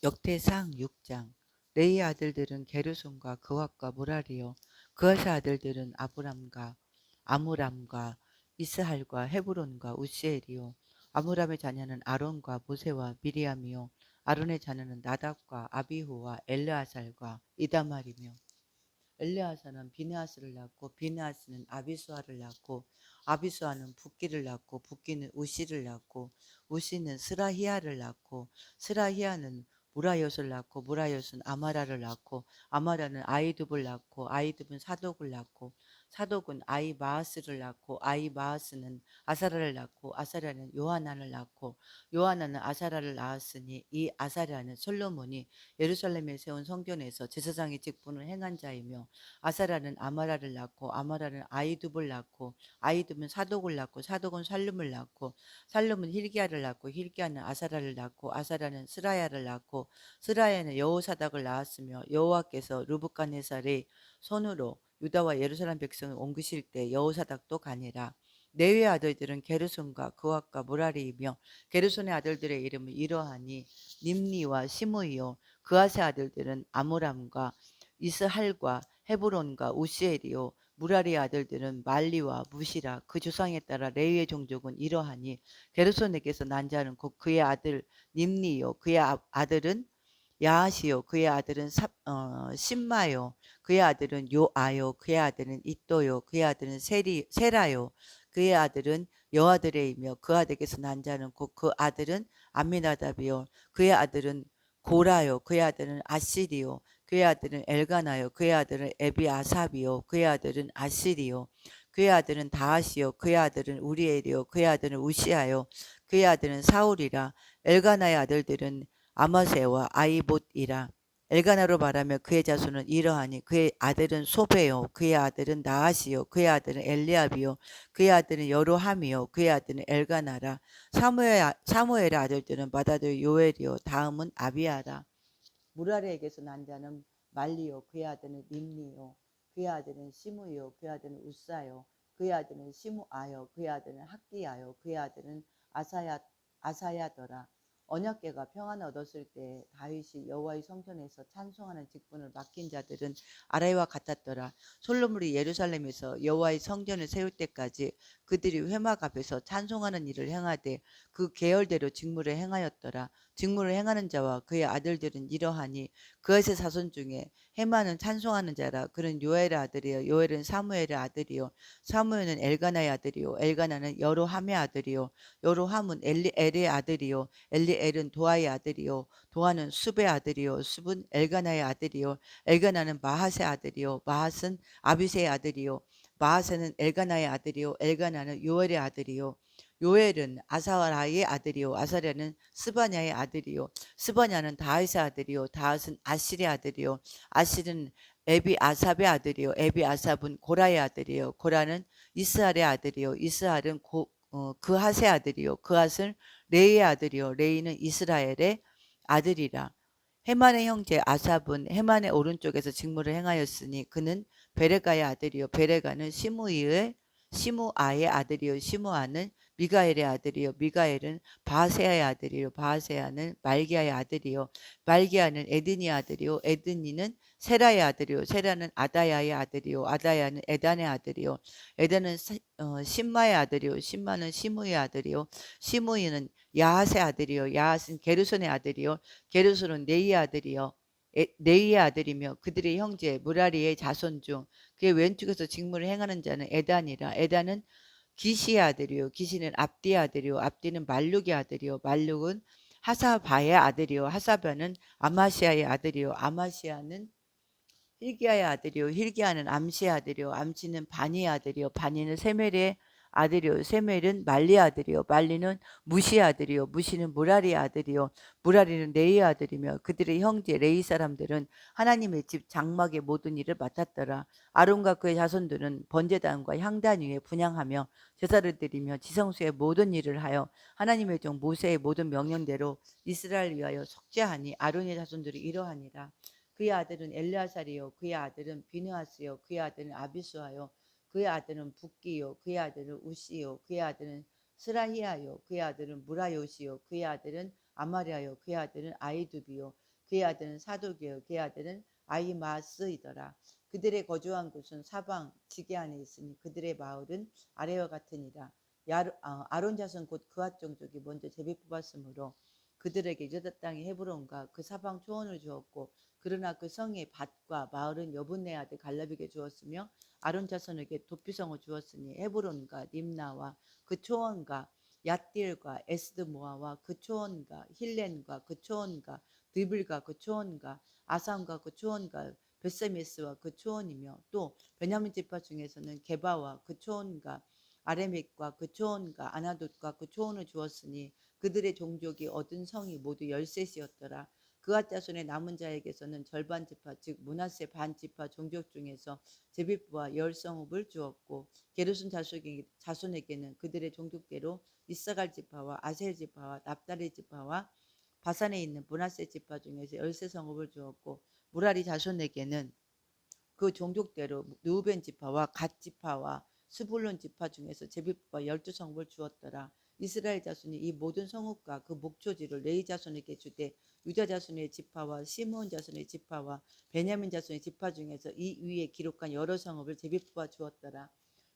역대상 6장. 레이의 아들들은 게르손과 그왑과 무라리요. 그앗의 아들들은 아브람과 아무람과 이스할과 헤브론과 우시엘이요. 아무람의 자녀는 아론과 모세와 미리암이요. 아론의 자녀는 나답과 아비후와 엘르아살과 이다말이며, 엘르아사는 비느하스를 낳고 비느하스는 아비수아를 낳고 아비수아는 붓기를 낳고 붓기는 우시를 낳고 우시는 스라히아를 낳고 스라히아는 무라յ옷을 낳고 무라յ옷은 아마라를 낳고 아마라는 아이둡을 낳고 아이둡은 사독을 낳고 사독은 아이마아스를 낳고 아이마아스는 아사라를 낳고 아사라는 요하난을 낳고 요하난은 아사라를 낳았으니 이 아사라는 솔로몬이 예루살렘에 세운 성전에서 제사장의 직분을 행한 자이며 아사라는 아마라를 낳고 아마라는 아이둡을 낳고 아이둡은 사독을 낳고 사독은 살룸을 낳고 살룸은 힐기야를 낳고 힐기야는 아사라를 낳고 아사라는 스라야를 낳고 스라야는 여호사닥을 낳았으며 여호와께서 르브갓네살의 손으로 유다와 예루살렘 백성을 옮기실 때 여호사닥도 가니라. 레위의 아들들은 게르손과 그왑과 무라리이며 게르손의 아들들의 이름은 이러하니 님리와 시므이요. 그앗의 아들들은 아므람과 이스할과 헤브론과 우시엘이요. 무라리의 아들들은 말리와 무시라. 그 조상에 따라 레위의 종족은 이러하니 게르손에게서 난 자는 곧 그의 아들 님리요. 그의 아들은 야하시요. 그의 아들은 심마요. 그의 아들은 요아요. 그의 아들은 이또요. 그의 아들은 세라요. 그의 아들은 여아들의이며 그 아들에게서 난 자는 곧 그 아들은 암미나답이요. 그의 아들은 고라요. 그의 아들은 아시리요. 그의 아들은 엘가나요. 그의 아들은 에비아삽이요. 그의 아들은 아시리요. 그의 아들은 다하시요. 그의 아들은 우리엘이요. 그의 아들은 우시아요. 그의 아들은 사울이라. 엘가나의 아들들은 아마세와 아이봇이라. 엘가나로 말하며 그의 자손은 이러하니 그의 아들은 소베요. 그의 아들은 나하시요. 그의 아들은 엘리압이요. 그의 아들은 여로함이요. 그의 아들은 엘가나라. 사무엘의 아들들은 맏아들 요엘이요. 다음은 아비아라. 무라리에게서 난 자는 말리요. 그의 아들은 림리요. 그의 아들은 시므요. 그의 아들은 우사요. 그의 아들은 시므아요. 그의 아들은 학기야요. 그의 아들은 아사야더라. 언약궤가 평안을 얻었을 때 다윗이 여호와의 성전에서 찬송하는 직분을 맡긴 자들은 아라이와 같았더라. 솔로몬이 예루살렘에서 여호와의 성전을 세울 때까지 그들이 회막 앞에서 찬송하는 일을 행하되 그 계열대로 직무를 행하였더라. 직무를 행하는 자와 그의 아들들은 이러하니 그것의 자손 중에 헤만은 찬송하는 자라. 그는 요엘의 아들이요 요엘은 사무엘의 아들이요 사무엘은 엘가나의 아들이요 엘가나는 여로함의 아들이요 여로함은 엘리엘의 아들이요 엘리엘은 도아의 아들이요 도아는 숲의 아들이요 숲은 엘가나의 아들이요 엘가나는 마핫의 아들이요 마핫은 아비새의 아들이요 마하세는 엘가나의 아들이요 엘가나는 요엘의 아들이요 요엘은 아사라의 아들이요 아사랴는 스바냐의 아들이요 스바냐는 다윗의 아들이요 다윗은 아실의 아들이요 아실은 에비아삽의 아들이요 에비아삽은 고라의 아들이요 고라는 이스할의 아들이요 이스할은 그핫의 아들이요 그핫은 레이의 아들이요 레이는 이스라엘의 아들이라. 헤만의 형제 아삽은 헤만의 오른쪽에서 직무를 행하였으니 그는 베레가의 아들이요 베레가는 시므아의 아들이요 시므아는 미가엘의 아들이요 미가엘은 바세아의 아들이요 바세아는 말기야의 아들이요 말기야는 에드니의 아들이요 에드니는 세라의 아들이요 세라는 아다야의 아들이요 아다야는 에단의 아들이요 에단은 심마의 아들이요 심마는 시므의 아들이요 시므이는 야핫의 아들이요 야핫은 게르손의 아들이요 게르손은 네이의 아들이요 네이의 아들이며 그들의 형제 무라리의 자손 중 그의 왼쪽에서 직무를 행하는 자는 에단이라. 에단은 기시의 아들이요 기시는 압디의 아들이요 압디는 말룩의 아들이요 말룩은 하사바의 아들이요 하사바는 아마시아의 아들이요 아마시아는 힐기야의 아들이요 힐기야는 암시의 아들이요 암시는 바니의 아들이요 바니는 세멜의 아들이요 세멜은 말리의 아들이요 말리는 무시의 아들이요 무시는 무라리의 아들이요 무라리는 레이의 아들이며 그들의 형제 레이 사람들은 하나님의 집 장막의 모든 일을 맡았더라. 아론과 그의 자손들은 번제단과 향단 위에 분향하며 제사를 드리며 지성소의 모든 일을 하여 하나님의 종 모세의 모든 명령대로 이스라엘 위하여 속죄하니 아론의 자손들이 이러하니라. 그의 아들은 엘르아살이요 그의 아들은 비느하스요 그의 아들은 아비수아요 그의 아들은 붓기요 그의 아들은 우시요 그의 아들은 스라히아요 그의 아들은 무라요시요 그의 아들은 아마리아요 그의 아들은 아이두비요 그의 아들은 사독이요 그의 아들은 아히마스이더라. 그들의 거주한 곳은 사방 지게 안에 있으니 그들의 마을은 아래와 같으니라. 아론 자손 곧 그앗 종족이 먼저 제비 뽑았으므로 그들에게 유다 땅의 헤브론과 그 사방 초원을 주었고 그러나 그 성의 밭과 마을은 여분네 아들 갈렙에게 주었으며 아론 자손에게 도피성을 주었으니 헤브론과 림나와 그 초원과 얏딜과 에스드모아와 그 초원과 힐렌과 그 초원과 드빌과 그 초원과 아산과 그 초원과 베세메스와 그 초원이며 또 베냐민 지파 중에서는 게바와 그 초원과 아레믹과 그 초원과 아나돗과 그 초원을 주었으니 그들의 종족이 얻은 성이 모두 13이었더라. 그앗 자손의 남은 자에게서는 절반 지파 즉 므낫세 반 지파 종족 중에서 제비부와 열성읍을 주었고 게르손 자손에게는 그들의 종족대로 이사갈 지파와 아셀 지파와 납달리 지파와 바산에 있는 므낫세 지파 중에서 13성읍을 주었고 무라리 자손에게는 그 종족대로 르우벤 지파와 갓 지파와 스불론 지파 중에서 제비부와 12성읍을 주었더라. 이스라엘 자손이 이 모든 성읍과 그 목초지를 레위 자손에게 주되 유다 자손의 지파와 시므온 자손의 지파와 베냐민 자손의 지파 중에서 이 위에 기록한 여러 성읍을 제비부와 주었더라.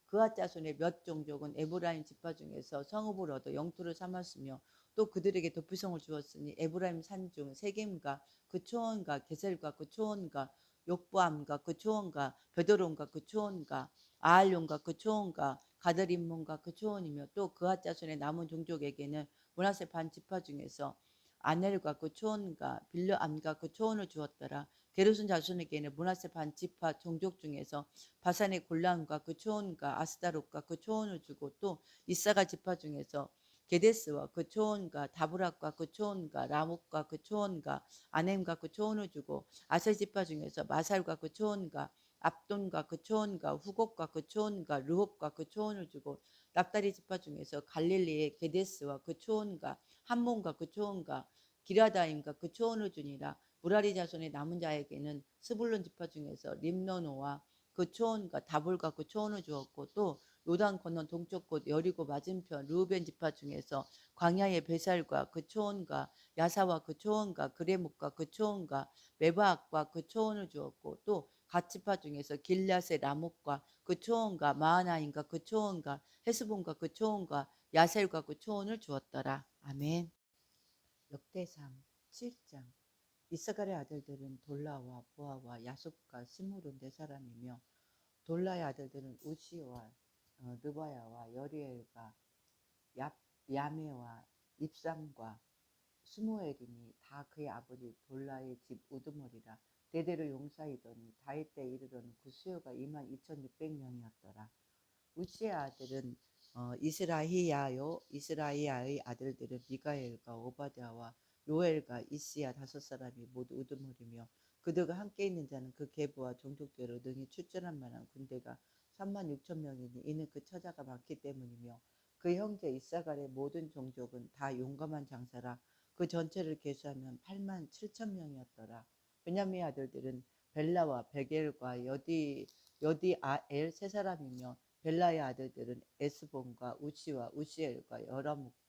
그앗 자손의 몇 종족은 에브라임 지파 중에서 성읍을 얻어 영토를 삼았으며 또 그들에게 도피성을 주었으니 에브라임 산중 세겜과 그 초원과 게셀과 그 초원과 욕보암과 그 초원과 베드론과 그 초원과 아알론과 그 초원과 가드림몬과 그 초원이며 또 그앗 자손의 남은 종족에게는 므낫세 반 지파 중에서 아넬과 그 초원과 빌르암과 그 초원을 주었더라. 게르손 자손에게는 므낫세 반 지파 종족 중에서 바산의 골란과 그 초원과 아스다롯과 그 초원을 주고 또 이사가 지파 중에서 게데스와 그 초원과 다브락과 그 초원과 라목과 그 초원과 아넴과 그 초원을 주고 아셀 지파 중에서 마살과 그 초원과 압돈과 그 초원과 후곡과 그 초원과 르홉과 그 초원을 주고 납다리 지파 중에서 갈릴리의 게데스와 그 초원과 함몬과 그 초원과 기라다임과 그 초원을 주니라. 무라리 자손의 남은 자에게는 스불론 지파 중에서 림노노와 그 초원과 다볼과 그 초원을 주었고 또 요단 건너 동쪽 곳 여리고 맞은편 르우벤 지파 중에서 광야의 베살과 그 초원과 야사와 그 초원과 그레목과 그 초원과 메바악과 그 초원을 주었고 또 갓지파 중에서 길앗의 라목과 그 초원과 마하나임과 그 초원과 헤스본과 그 초원과 야셀과 그 초원을 주었더라. 아멘. 역대상 7장. 이스가엘의 아들들은 돌라와 부하와 야속과 스물은 네 사람이며 돌라의 아들들은 우시와 느바야와 여리엘과 야메와 입삼과 스무엘이니 다 그의 아버지 돌라의 집 우두머리라. 대대로 용사이더니 다윗 때 이르러는 그 수요가 22,600명이었더라. 우시의 아들은 이스라히야요. 이스라히야의 아들들은 미가엘과 오바댜와 요엘과 이시야 5사람이 모두 우두머리며 그들과 함께 있는 자는 그 계보와 종족대로 능히 출전할 만한 군대가 36,000명이니 이는 그 처자가 많기 때문이며 그 형제 이사갈의 모든 종족은 다 용감한 장사라. 그 전체를 계수하면 87,000명이었더라. 베냐민 아들들은 벨라와 베겔과 여디아엘 세 사람이며 벨라의 아들들은 에스본과 우시와 우시엘과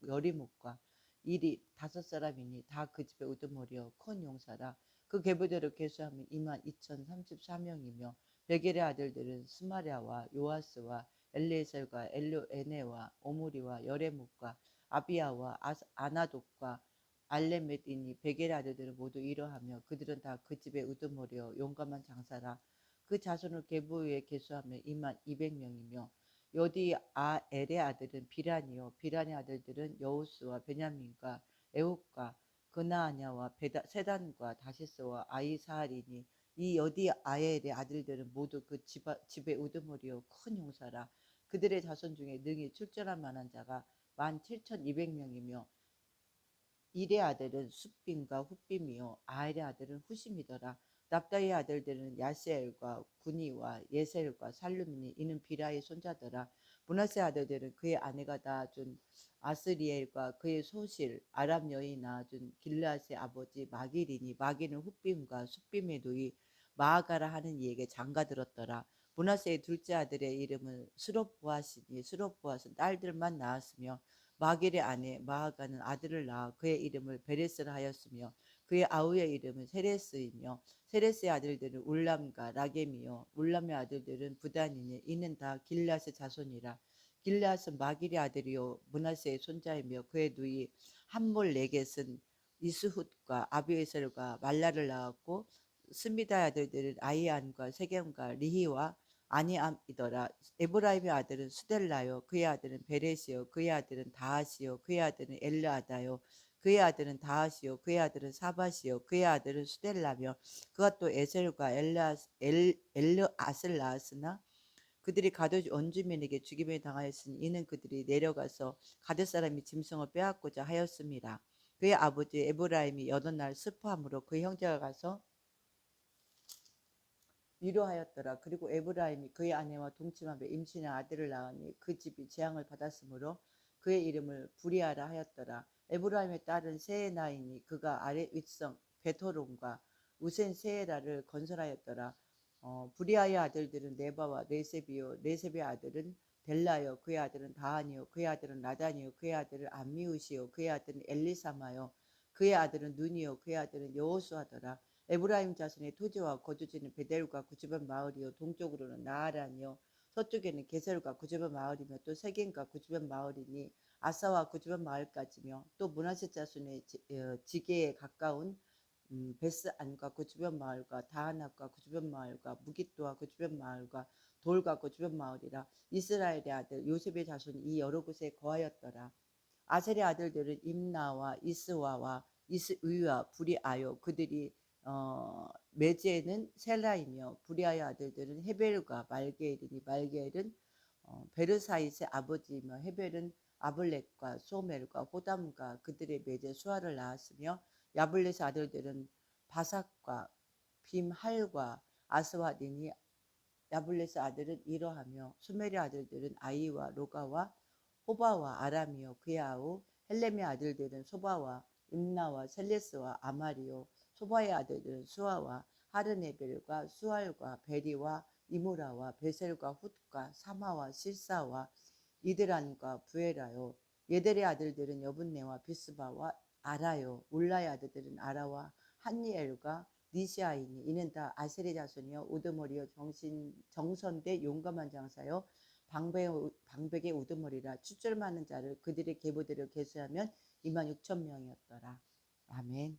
여리목과 일이 5사람이니 다 그 집의 우두머리여 큰 용사라. 그 계보대로 계수하면 22,034명이며 베겔의 아들들은 스마랴와 요아스와 엘리에셀과 엘료에네와 오므리와 여레목과 아비야와 아나돗과 알레메디니 베겔의 아들들은 모두 이러하며 그들은 다 그 집의 우두머리여 용감한 장사라. 그 자손을 계보 위에 계수하면 22,200명이며 여디아엘의 아들은 비란이요 비란의 아들들은 여우스와 베냐민과 에욱과 그나아냐와 세단과 다시스와 아이사알이니 이 여디아엘의 아들들은 모두 그 집의 우두머리요 큰 용사라. 그들의 자손 중에 능히 출전할 만한 자가 17,200명이며 일의 아들은 숫빔과 훗빔이요 아엘의 아들은 후심이더라. 납다의 아들들은 야세엘과 구니와 예셀과 살루미니 이는 비라의 손자더라. 므낫세 아들들은 그의 아내가 낳아준 아스리엘과 그의 소실 아람 여인이 낳아준 길르앗의 아버지 마길이니 마길은 훗빔과 숫빔의 누이 마아가라 하는 이에게 장가들었더라. 므낫세의 둘째 아들의 이름은 스롭보앗이니 스롭보앗은 딸들만 낳았으며 마길의 아내 마아가는 아들을 낳아 그의 이름을 베레스라 하였으며 그의 아우의 이름은 세레스이며 세레스의 아들들은 울람과 라겜이요 울람의 아들들은 부단이니 이는 다 길앗의 자손이라. 길앗은 마길의 아들이요 므낫세의 손자이며 그의 누이 함몰레겟은 이스훗과 아비에셀과 말라를 낳았고 스미다의 아들들은 아이안과 세겜과 리히와 아니암이더라. 에브라임의 아들은 수델라요 그의 아들은 베레시요 그의 아들은 다하시요 그의 아들은 엘르아다요 그의 아들은 다하시요 그의 아들은 사바시요 그의 아들은 수델라며 그가 또 에셀과 엘르앗을 낳았으나 그들이 가드 원주민에게 죽임을 당하였으니 이는 그들이 내려가서 가드 사람이 짐승을 빼앗고자 하였습니다. 그의 아버지 에브라임이 여덟 날 슬퍼함으로 그 형제가 가서 위로하였더라. 그리고 에브라임이 그의 아내와 동침하며 임신한 아들을 낳으니 그 집이 재앙을 받았으므로 그의 이름을 부리아라 하였더라. 에브라임의 딸은 세에나이니 그가 아래 윗성 베토론과 우센 세에라를 건설하였더라. 부리아의 아들들은 네바와 레셉이요 레셉의 아들은 델라요 그의 아들은 다하니요 그의 아들은 라단이요 그의 아들은 암미우시요 그의 아들은 엘리사마요 그의 아들은 눈이요 그의 아들은 여호수아더라. 에브라임 자손의 토지와 거주지는 베델과 구주변 마을이요 동쪽으로는 나아란이요 서쪽에는 게셀과 구주변 마을이며 또 세겐과 구주변 마을이니 아사와 구주변 마을까지며 또 므낫세 자손의 지게에 가까운 베스안과 그 주변 마을과 다하낙과 그 주변 마을과 무깃도와 그 주변 마을과 돌과 그 주변 마을이라. 이스라엘의 아들 요셉의 자손이 이 여러 곳에 거하였더라. 아셀의 아들들은 임나와 이스와와 이스의와 부리아요 그들이 메제는 셀라이며 부리아의 아들들은 헤벨과 말게엘이니 말게엘은 베르사이스의 아버지이며 헤벨은 아블렉과 소멜과 호담과 그들의 메제 수아를 낳았으며 야블렛의 아들들은 바삭과 빔할과 아스와디니 야블렛의 아들은 이러하며 수멜의 아들들은 아이와 로가와 호바와 아람이요 그의 아우 헬렘의 아들들은 소바와 임나와 셀레스와 아마리요 소바의 아들들은 수아와 하르네벨과 수알과 베리와 이무라와 베셀과 훗과 사마와 실사와 이드란과 부에라요 예델의 아들들은 여분네와 비스바와 아라요 울라의 아들들은 아라와 한니엘과 니시아이니 이는 다 아셀의 자손이요 우드머리요 정선대 용감한 장사요 방백의 우두머리라. 출절 많은 자를 그들의 계보대로 계수하면 26,000명이었더라. 아멘.